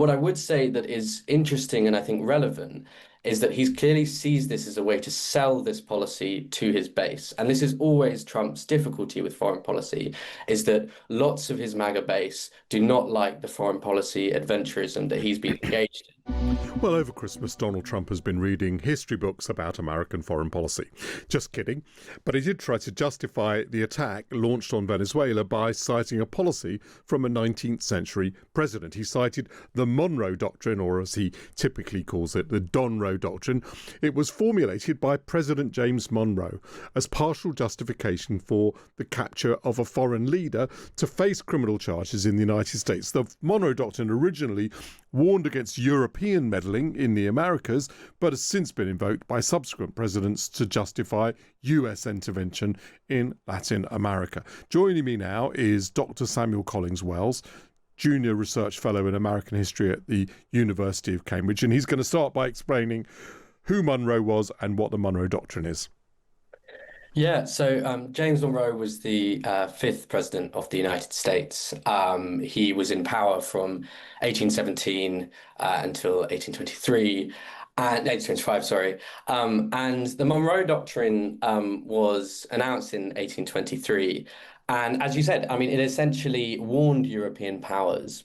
what I would say that is interesting and I think relevant is that he's clearly sees this as a way to sell this policy to his base. And this is always Trump's difficulty with foreign policy, is that lots of his MAGA base do not like the foreign policy adventurism that he's been engaged in. Well, over Christmas, Donald Trump has been reading history books about American foreign policy. Just kidding. But he did try to justify the attack launched on Venezuela by citing a policy from a 19th century president. He cited the Monroe Doctrine, or as he typically calls it, the Donroe Doctrine. It was formulated by President James Monroe as partial justification for the capture of a foreign leader to face criminal charges in the United States. The Monroe Doctrine originally warned against European meddling in the Americas, but has since been invoked by subsequent presidents to justify US intervention in Latin America. Joining me now is Dr. Samuel Collings-Wells, Junior Research Fellow in American History at the University of Cambridge, and he's going to start by explaining who Monroe was and what the Monroe Doctrine is. Yeah, so James Monroe was the fifth president of the United States. He was in power from 1817 until 1823, and 1825, sorry. And the Monroe Doctrine was announced in 1823. And as you said, I mean, it essentially warned European powers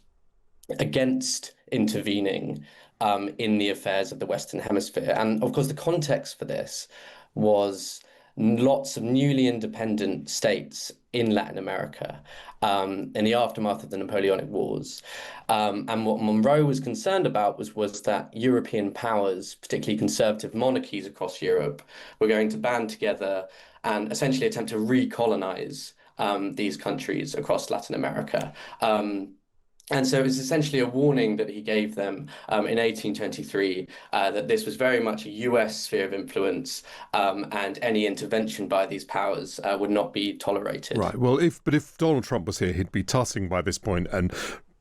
against intervening in the affairs of the Western Hemisphere. And of course, the context for this was lots of newly independent states in Latin America in the aftermath of the Napoleonic Wars. And what Monroe was concerned about was that European powers, particularly conservative monarchies across Europe, were going to band together and essentially attempt to recolonize these countries across Latin America. And so it was essentially a warning that he gave them in 1823 that this was very much a US sphere of influence, and any intervention by these powers would not be tolerated. Right. Well, if Donald Trump was here, he'd be tussing by this point and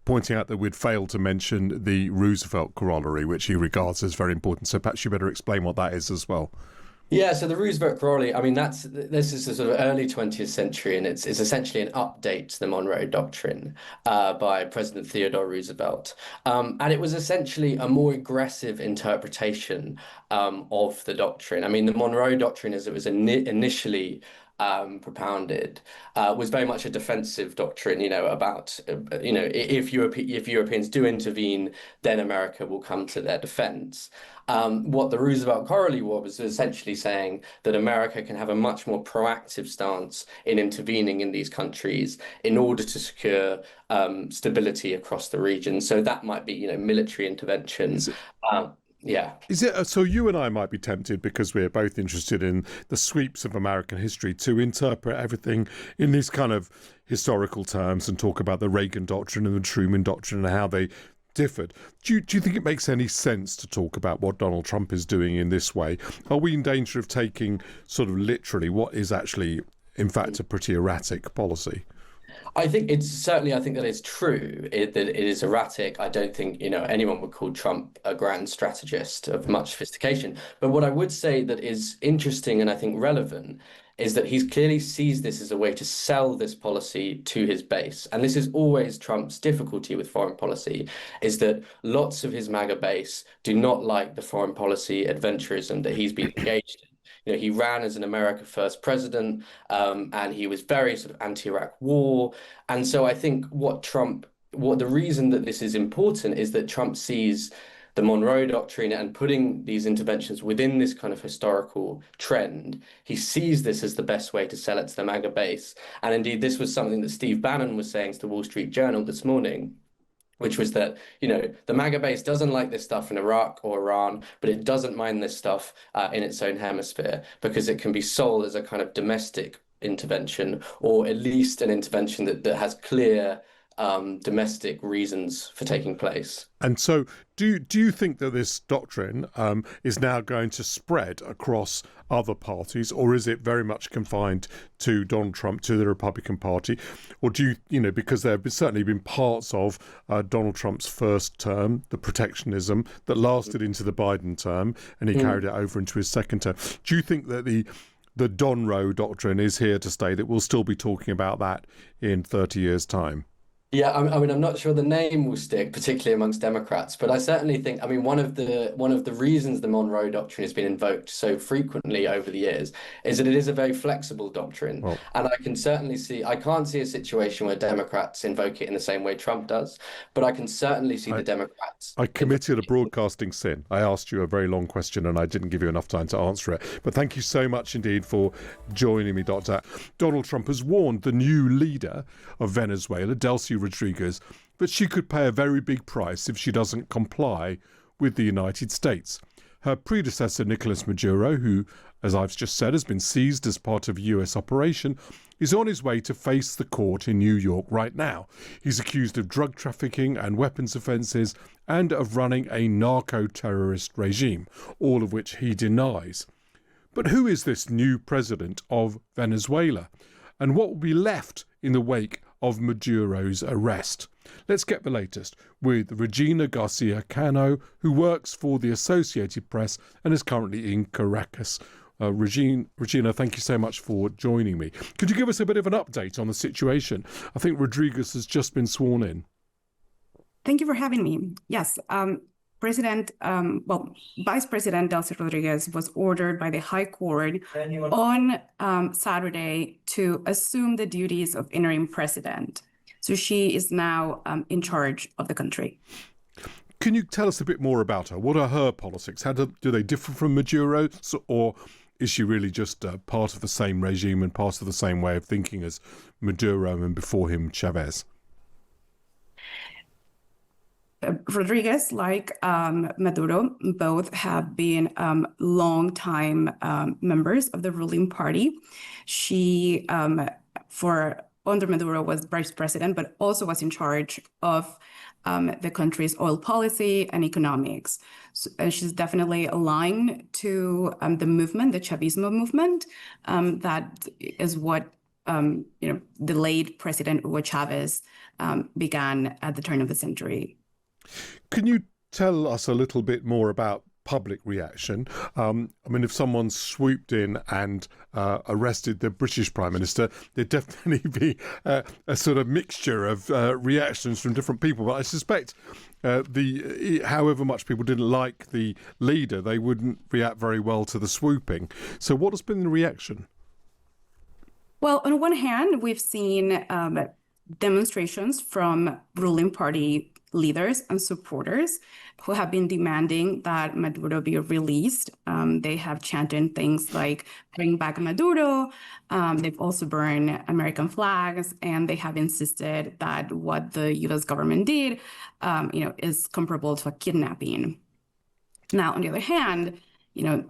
pointing out that we'd failed to mention the Roosevelt Corollary, which he regards as very important. So perhaps you better explain what that is as well. Yeah, so the Roosevelt Corollary, I mean, this is a sort of early 20th century, and it's essentially an update to the Monroe Doctrine by President Theodore Roosevelt. And it was essentially a more aggressive interpretation of the doctrine. I mean, the Monroe Doctrine, as it was initially propounded, was very much a defensive doctrine, about, if Europeans do intervene, then America will come to their defense. What the Roosevelt Corollary was essentially saying that America can have a much more proactive stance in intervening in these countries in order to secure stability across the region. So that might be, military intervention. Yeah. Is it so? You and I might be tempted, because we're both interested in the sweeps of American history, to interpret everything in these kind of historical terms and talk about the Reagan Doctrine and the Truman Doctrine and how they differed. Do you think it makes any sense to talk about what Donald Trump is doing in this way? Are we in danger of taking sort of literally what is actually, in fact, a pretty erratic policy? I think that it's true that it is erratic. I don't think, anyone would call Trump a grand strategist of much sophistication. But what I would say that is interesting and I think relevant is that he clearly sees this as a way to sell this policy to his base. And this is always Trump's difficulty with foreign policy, is that lots of his MAGA base do not like the foreign policy adventurism that he's been engaged in. He ran as an America First president, and he was very sort of anti-Iraq war. And so I think the reason that this is important is that Trump sees the Monroe Doctrine and putting these interventions within this kind of historical trend. He sees this as the best way to sell it to the MAGA base. And indeed, this was something that Steve Bannon was saying to the Wall Street Journal this morning, which was that, the MAGA base doesn't like this stuff in Iraq or Iran, but it doesn't mind this stuff in its own hemisphere, because it can be sold as a kind of domestic intervention, or at least an intervention that has clear domestic reasons for taking place. And so do you think that this doctrine is now going to spread across other parties, or is it very much confined to Donald Trump, to the Republican Party? Or do you, because there have certainly been parts of Donald Trump's first term, the protectionism, that lasted into the Biden term, and he carried it over into his second term. Do you think that the Donroe Doctrine is here to stay, that we'll still be talking about that in 30 years' time? Yeah, I mean, I'm not sure the name will stick, particularly amongst Democrats, but I certainly think, I mean, one of the reasons the Monroe Doctrine has been invoked so frequently over the years is that it is a very flexible doctrine, Well, and I can't see a situation where Democrats invoke it in the same way Trump does, but I can certainly see the I, Democrats I invoke committed a it. broadcasting sin. I asked you a very long question and I didn't give you enough time to answer it. But thank you so much indeed for joining me, Doctor. Donald Trump has warned the new leader of Venezuela, Delcy Rodriguez, that she could pay a very big price if she doesn't comply with the United States. Her predecessor, Nicolas Maduro, who, as I've just said, has been seized as part of a US operation, is on his way to face the court in New York right now. He's accused of drug trafficking and weapons offences and of running a narco-terrorist regime, all of which he denies. But who is this new president of Venezuela? And what will be left in the wake of Maduro's arrest? Let's get the latest with Regina Garcia Cano, who works for the Associated Press and is currently in Caracas. Regina, thank you so much for joining me. Could you give us a bit of an update on the situation? I think Rodriguez has just been sworn in. Thank you for having me. Yes, Vice President Delcy Rodriguez was ordered by the High Court on Saturday to assume the duties of interim president. So she is now in charge of the country. Can you tell us a bit more about her? What are her politics? How do they differ from Maduro, or is she really just part of the same regime and part of the same way of thinking as Maduro and before him Chavez? Rodriguez, like Maduro, both have been long-time members of the ruling party. She, under Maduro, was vice president, but also was in charge of the country's oil policy and economics. So, and she's definitely aligned to the movement, the Chavismo movement. That is what the late President Hugo Chavez began at the turn of the century. Can you tell us a little bit more about public reaction? I mean, if someone swooped in and arrested the British Prime Minister, there'd definitely be a sort of mixture of reactions from different people. But I suspect however much people didn't like the leader, they wouldn't react very well to the swooping. So what has been the reaction? Well, on one hand, we've seen demonstrations from ruling party leaders and supporters who have been demanding that Maduro be released. They have chanted things like "Bring back Maduro." They've also burned American flags, and they have insisted that what the U.S. government did, is comparable to a kidnapping. Now, on the other hand,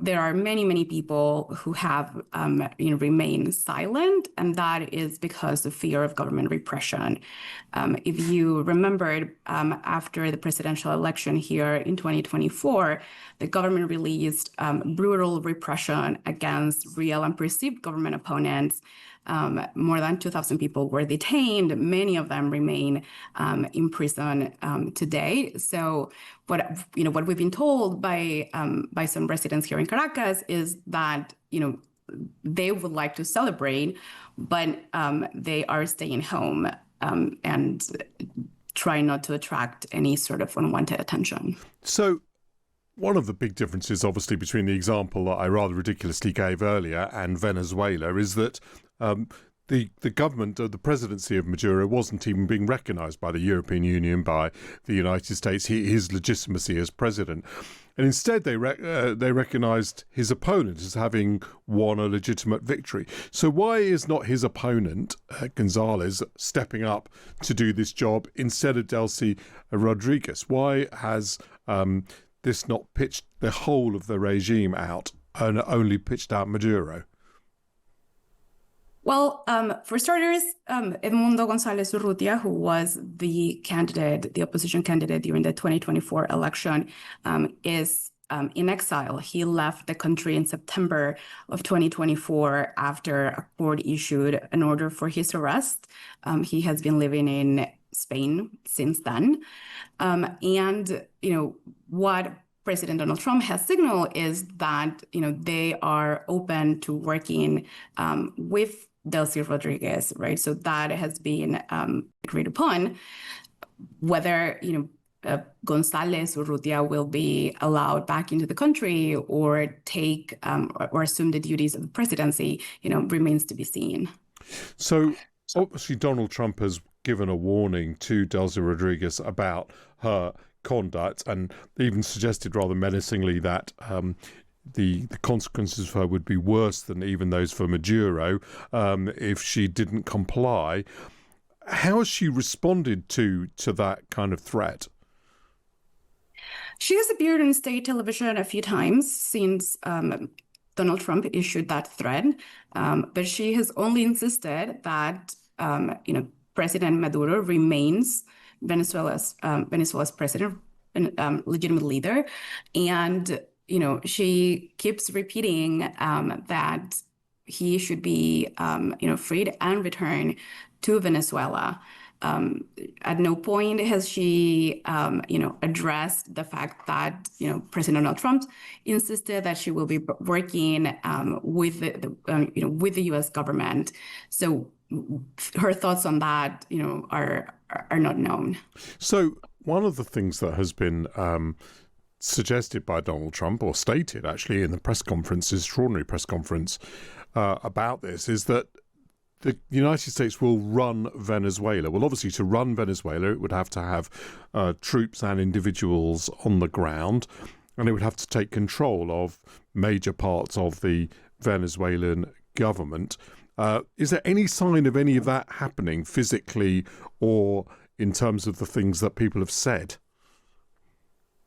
there are many, many people who have, remained silent, and that is because of fear of government repression. If you remembered, after the presidential election here in 2024, the government released brutal repression against real and perceived government opponents. More than 2,000 people were detained. Many of them remain in prison today. So what we've been told by some residents here in Caracas is that they would like to celebrate, but they are staying home and trying not to attract any sort of unwanted attention. So one of the big differences, obviously, between the example that I rather ridiculously gave earlier and Venezuela is that the government, the presidency of Maduro wasn't even being recognised by the European Union, by the United States, his legitimacy as president. And instead they recognised his opponent as having won a legitimate victory. So why is not his opponent, Gonzalez, stepping up to do this job instead of Delcy Rodriguez? Why has this not pitched the whole of the regime out and only pitched out Maduro? Well, for starters, Edmundo González Urrutia, who was the opposition candidate during the 2024 election, is in exile. He left the country in September of 2024 after a court issued an order for his arrest. He has been living in Spain since then. And what President Donald Trump has signaled is that they are open to working with Delcy Rodriguez, right? So that has been agreed upon. Whether, Gonzalez Urrutia will be allowed back into the country or take or assume the duties of the presidency, remains to be seen. So obviously Donald Trump has given a warning to Delcy Rodriguez about her conduct and even suggested rather menacingly that the consequences for her would be worse than even those for Maduro if she didn't comply. How has she responded to that kind of threat? She has appeared on state television a few times since Donald Trump issued that threat, but she has only insisted that President Maduro remains Venezuela's president and legitimate leader, and she keeps repeating that he should be freed and returned to Venezuela. At no point has she, addressed the fact that, President Donald Trump insisted that she will be working with the U.S. government. So her thoughts on that, are not known. So one of the things that has been suggested by Donald Trump, or stated actually in the press conference, extraordinary press conference about this, is that the United States will run Venezuela. Well, obviously, to run Venezuela, it would have to have troops and individuals on the ground, and it would have to take control of major parts of the Venezuelan government. Is there any sign of any of that happening physically or in terms of the things that people have said?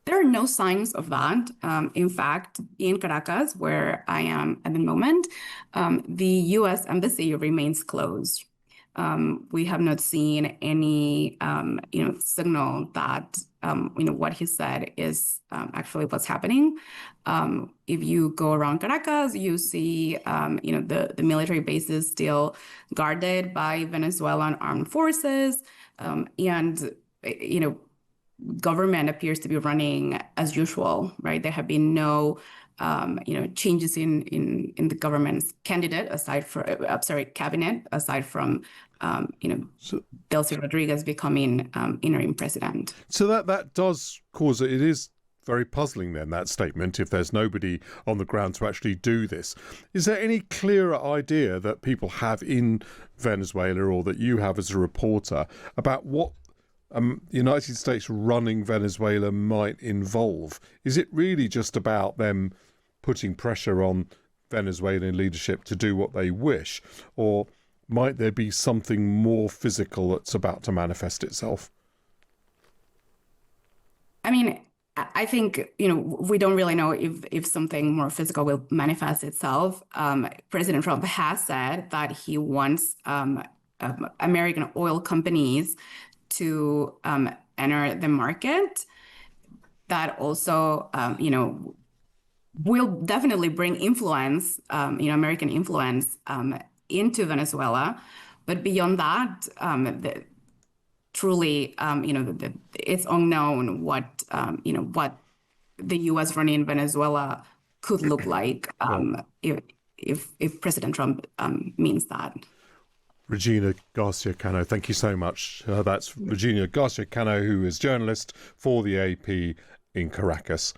There are no signs of that. In fact, in Caracas, where I am at the moment, the U.S. embassy remains closed. We have not seen any, signal that, what he said is actually what's happening. If you go around Caracas, you see, the military bases still guarded by Venezuelan armed forces, and, government appears to be running as usual, right? There have been no, changes in the government's candidate cabinet, aside from, Delcy Rodriguez becoming interim president. So that does cause it is very puzzling then, that statement, if there's nobody on the ground to actually do this. Is there any clearer idea that people have in Venezuela, or that you have as a reporter, about what the United States running Venezuela might involve? Is it really just about them putting pressure on Venezuelan leadership to do what they wish? Or might there be something more physical that's about to manifest itself? I mean, I think, we don't really know if something more physical will manifest itself. President Trump has said that he wants American oil companies to enter the market. That also, will definitely bring influence, American influence into Venezuela. But beyond that, truly, it's unknown what the U.S. running Venezuela could look like if President Trump means that. Regina Garcia Cano, thank you so much. That's Regina Garcia Cano, who is journalist for the AP in Caracas.